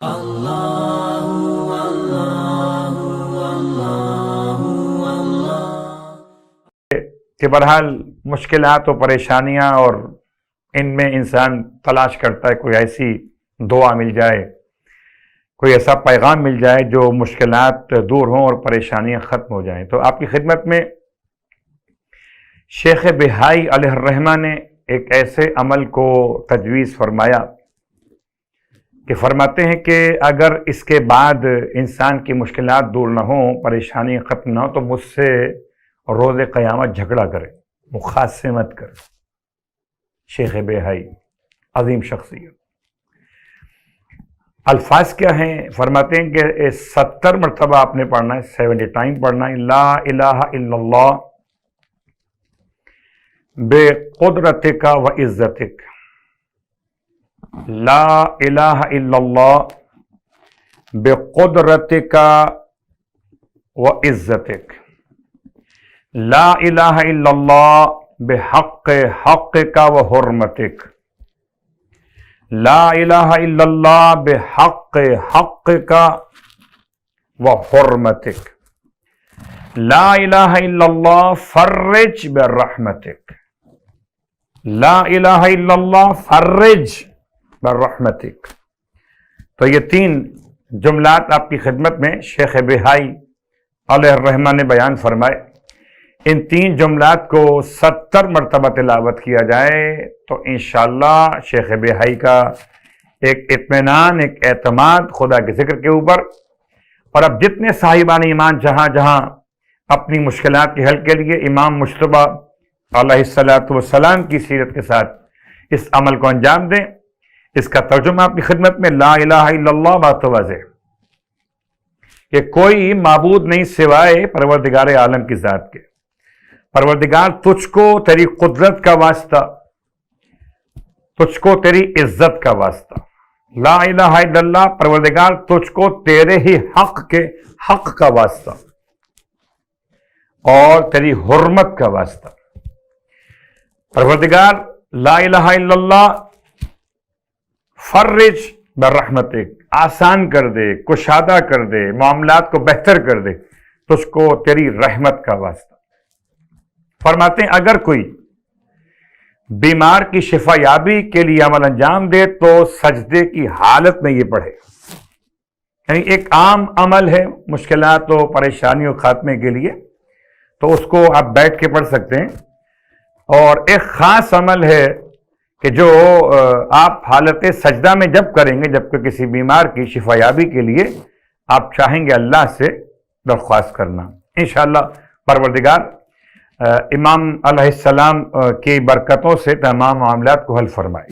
کہ بہرحال مشکلات و پریشانیاں اور ان میں انسان تلاش کرتا ہے کوئی ایسی دعا مل جائے، کوئی ایسا پیغام مل جائے جو مشکلات دور ہوں اور پریشانیاں ختم ہو جائیں۔ تو آپ کی خدمت میں شیخ بہائی علیہ الرحمہ نے ایک ایسے عمل کو تجویز فرمایا کہ فرماتے ہیں کہ اگر اس کے بعد انسان کی مشکلات دور نہ ہوں، پریشانی ختم نہ ہو، تو مجھ سے روز قیامت جھگڑا کرے، مخاصمت کرے۔ شیخ بہائی عظیم شخصیت، الفاظ کیا ہیں؟ فرماتے ہیں کہ 70 مرتبہ آپ نے پڑھنا ہے، 70 ٹائم پڑھنا ہے، لا الہ الا اللہ بے قدرتک و عزتک، لا الہ الا اللہ بے قدرتک و عزتک، لا الہ الا اللہ بحق حقک و حرمتک، لا الہ الا اللہ بحق حقک و حرمتک، لا الہ الا اللہ فرج برحمتک، لا الہ الا اللہ فرج برحمتک۔ تو یہ 3 جملات آپ کی خدمت میں شیخ بہائی علیہ الرحمہ نے بیان فرمائے۔ ان 3 جملات کو 70 مرتبہ تلاوت کیا جائے تو انشاءاللہ شیخ بہائی کا ایک اطمینان، ایک اعتماد خدا کے ذکر کے اوپر، اور اب جتنے صاحبان ایمان جہاں جہاں اپنی مشکلات کے حل کے لیے امام مجتبیٰ علیہ السلام کی سیرت کے ساتھ اس عمل کو انجام دیں، اس کا ترجمہ آپ کی خدمت میں لا الہ الا اللہ بات واضح کہ کوئی معبود نہیں سوائے پروردگار عالم کی ذات کے۔ پروردگار تجھ کو تیری قدرت کا واسطہ، تجھ کو تیری عزت کا واسطہ، لا الہ الا اللہ پروردگار تجھ کو تیرے ہی حق کا واسطہ اور تیری حرمت کا واسطہ۔ پروردگار لا الہ الا اللہ فرج برحمتک، آسان کر دے، کشادہ کر دے، معاملات کو بہتر کر دے، تجھ کو تیری رحمت کا واسطہ۔ فرماتے ہیں اگر کوئی بیمار کی شفا یابی کے لیے عمل انجام دے تو سجدے کی حالت میں یہ پڑھے، یعنی ایک عام عمل ہے مشکلات و پریشانیوں خاتمے کے لیے، تو اس کو آپ بیٹھ کے پڑھ سکتے ہیں، اور ایک خاص عمل ہے کہ جو آپ حالت سجدہ میں جب کریں گے، جب کہ کسی بیمار کی شفا یابی کے لیے آپ چاہیں گے اللہ سے درخواست کرنا، انشاءاللہ پروردگار امام علیہ السلام کی برکتوں سے تمام معاملات کو حل فرمائے۔